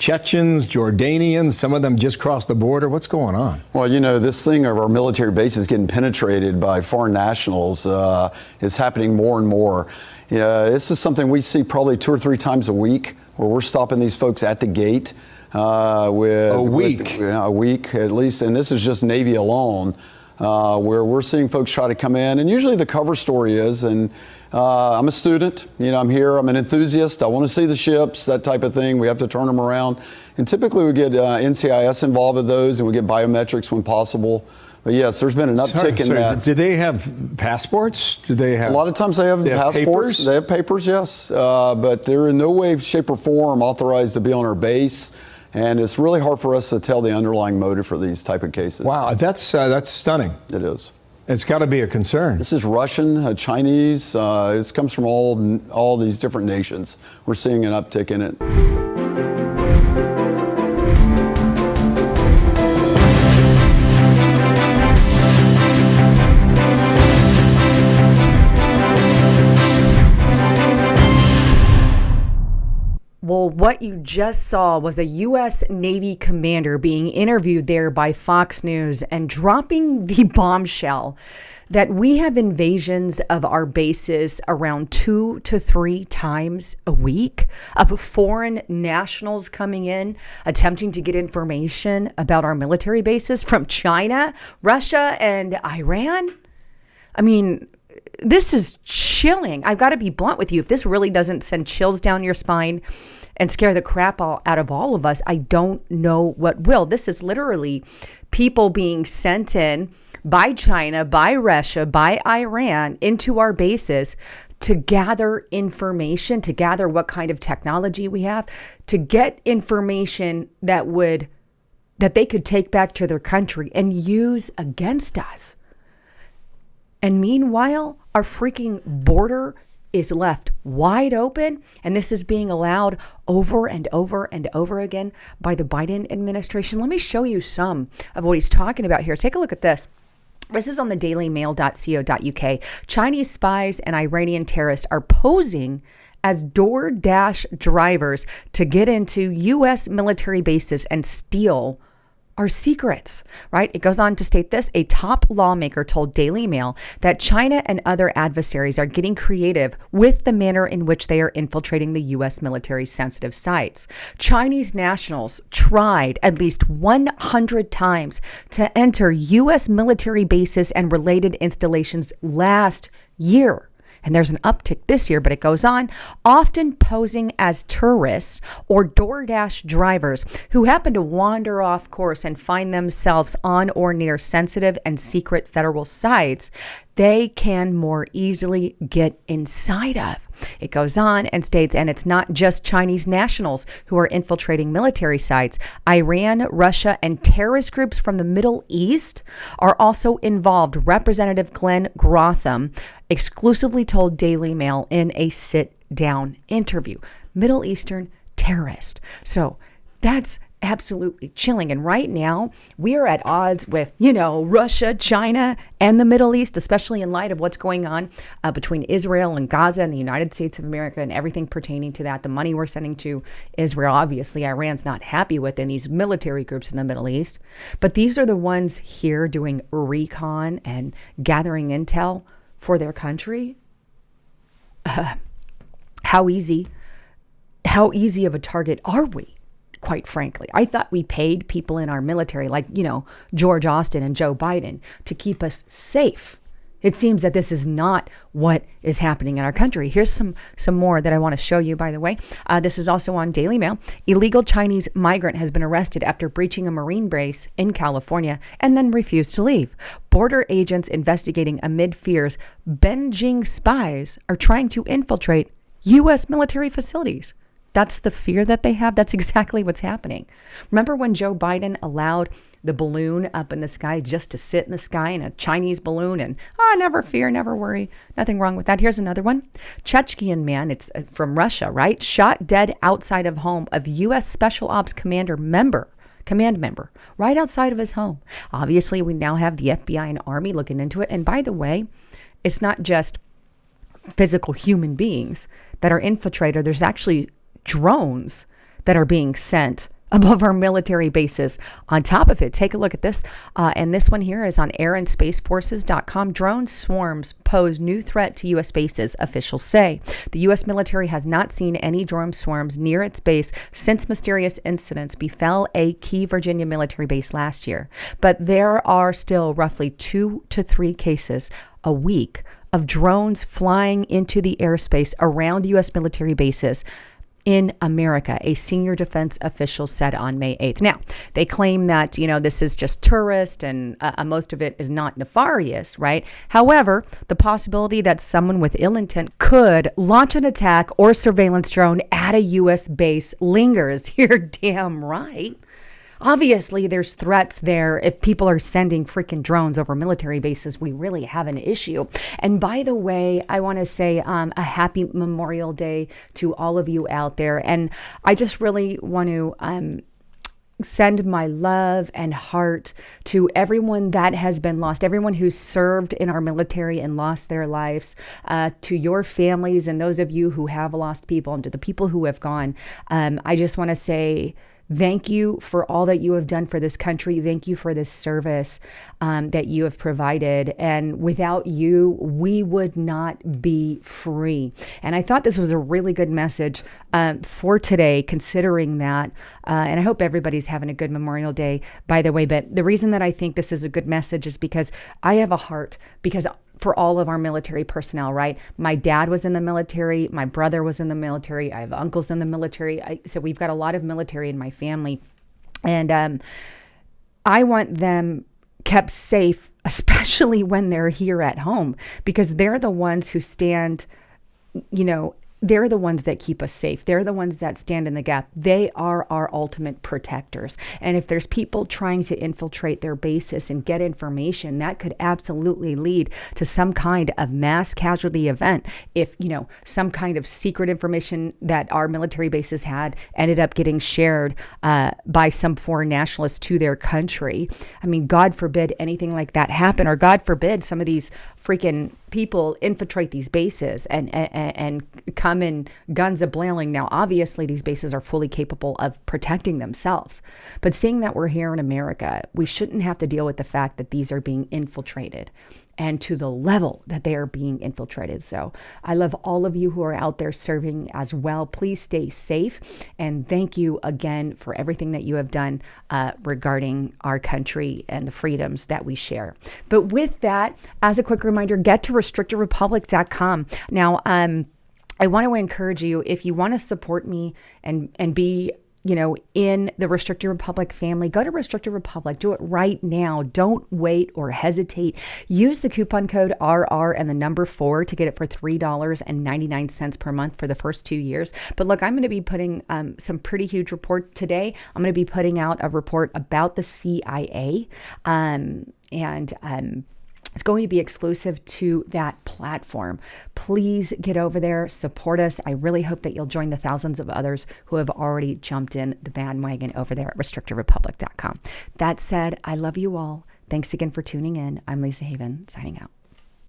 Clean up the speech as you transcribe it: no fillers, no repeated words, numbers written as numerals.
Chechens, Jordanians, some of them just crossed the border. What's going on? Well, this thing of our military bases getting penetrated by foreign nationals is happening more and more. This is something we see probably 2 or 3 times a week, where we're stopping these folks at the gate. With a week? A week at least, and this is just Navy alone. Where we're seeing folks try to come in, and usually the cover story is, and I'm a student, I'm here, I'm an enthusiast, I want to see the ships, that type of thing. We have to turn them around, and typically we get NCIS involved with those, and we get biometrics when possible. But yes, there's been an uptick in that. Do they have passports? Do they have? A lot of times they have passports. Papers? They have papers, yes, but they're in no way, shape, or form authorized to be on our base. And it's really hard for us to tell the underlying motive for these type of cases. Wow, that's stunning. It is. It's got to be a concern. This is Russian, Chinese. It comes from all these different nations. We're seeing an uptick in it. Well, what you just saw was a U.S. Navy commander being interviewed there by Fox News and dropping the bombshell that we have invasions of our bases around 2 to 3 times a week of foreign nationals coming in, attempting to get information about our military bases from China, Russia, and Iran. I mean, this is chilling. I've got to be blunt with you. If this really doesn't send chills down your spine and scare the crap out of all of us, I don't know what will. This is literally people being sent in by China, by Russia, by Iran into our bases to gather information, to gather what kind of technology we have, to get information that they could take back to their country and use against us. And meanwhile, our freaking border is left wide open, and this is being allowed over and over and over again by the Biden administration. Let me show you some of what he's talking about here. Take a look at this. This is on the dailymail.co.uk. Chinese spies and Iranian terrorists are posing as DoorDash drivers to get into U.S. military bases and steal our secrets, right? It goes on to state this. A top lawmaker told Daily Mail that China and other adversaries are getting creative with the manner in which they are infiltrating the U.S. military sensitive sites. Chinese nationals tried at least 100 times to enter U.S. military bases and related installations last year. And there's an uptick this year, but it goes on, often posing as tourists or DoorDash drivers who happen to wander off course and find themselves on or near sensitive and secret federal sites they can more easily get inside of. It goes on and states, and it's not just Chinese nationals who are infiltrating military sites. Iran, Russia, and terrorist groups from the Middle East are also involved. Representative Glenn Grotham exclusively told Daily Mail in a sit-down interview. Middle Eastern terrorist. So that's absolutely chilling. And right now, we are at odds with, Russia, China, and the Middle East, especially in light of what's going on between Israel and Gaza and the United States of America and everything pertaining to that. The money we're sending to Israel, obviously, Iran's not happy with, and these military groups in the Middle East. But these are the ones here doing recon and gathering intel for their country. How easy of a target are we? Quite frankly, I thought we paid people in our military like, George Austin and Joe Biden to keep us safe. It seems that this is not what is happening in our country. Here's some more that I want to show you, by the way. This is also on Daily Mail. Illegal Chinese migrant has been arrested after breaching a Marine base in California and then refused to leave. Border agents investigating amid fears Beijing spies are trying to infiltrate U.S. military facilities. That's the fear that they have. That's exactly what's happening. Remember when Joe Biden allowed the balloon up in the sky just to sit in the sky in a Chinese balloon and, never fear, never worry. Nothing wrong with that. Here's another one. Chechen man, it's from Russia, right? Shot dead outside of home of U.S. Special Ops command member, right outside of his home. Obviously, we now have the FBI and Army looking into it. And by the way, it's not just physical human beings that are infiltrated. There's actually drones that are being sent above our military bases. On top of it, take a look at this. And this one here is on airandSpaceForces.com. Drone swarms pose new threat to U.S. bases, officials say. The U.S. military has not seen any drone swarms near its base since mysterious incidents befell a key Virginia military base last year. But there are still roughly 2 to 3 cases a week of drones flying into the airspace around U.S. military bases in America, a senior defense official said on May 8th. Now, they claim that, this is just tourist and most of it is not nefarious, right? However, the possibility that someone with ill intent could launch an attack or surveillance drone at a U.S. base lingers. You're damn right. Obviously, there's threats there. If people are sending freaking drones over military bases, we really have an issue. And by the way, I want to say a happy Memorial Day to all of you out there. And I just really want to send my love and heart to everyone that has been lost, everyone who's served in our military and lost their lives, to your families and those of you who have lost people, and to the people who have gone. I just want to say thank you for all that you have done for this country. Thank you for this service that you have provided. And without you, we would not be free. And I thought this was a really good message for today, considering that. And I hope everybody's having a good Memorial Day, by the way. But the reason that I think this is a good message is because I have a heart, because for all of our military personnel, right? My dad was in the military. My brother was in the military. I have uncles in the military. So we've got a lot of military in my family. And I want them kept safe, especially when they're here at home, because they're the ones who stand, they're the ones that keep us safe. They're the ones that stand in the gap. They are our ultimate protectors. And if there's people trying to infiltrate their bases and get information, that could absolutely lead to some kind of mass casualty event. If, some kind of secret information that our military bases had ended up getting shared by some foreign nationalists to their country. I mean, God forbid anything like that happen, or God forbid some of these freaking people infiltrate these bases and come in guns a-blailing. Now, obviously, these bases are fully capable of protecting themselves. But seeing that we're here in America, we shouldn't have to deal with the fact that these are being infiltrated, and to the level that they are being infiltrated. So I love all of you who are out there serving as well. Please stay safe. And thank you again for everything that you have done regarding our country and the freedoms that we share. But with that, as a quick reminder, get to restrictedrepublic.com. Now, I want to encourage you, if you want to support me and be in the Restricted Republic family, go to Restricted Republic. Do it right now. Don't wait or hesitate. Use the coupon code RR and the number 4 to get it for $3.99 per month for the first 2 years. But look, I'm going to be putting some pretty huge report today. I'm going to be putting out a report about the CIA, it's going to be exclusive to that platform. Please get over there, support us. I really hope that you'll join the thousands of others who have already jumped in the bandwagon over there at restrictedrepublic.com. That said, I love you all. Thanks again for tuning in. I'm Lisa Haven, signing out.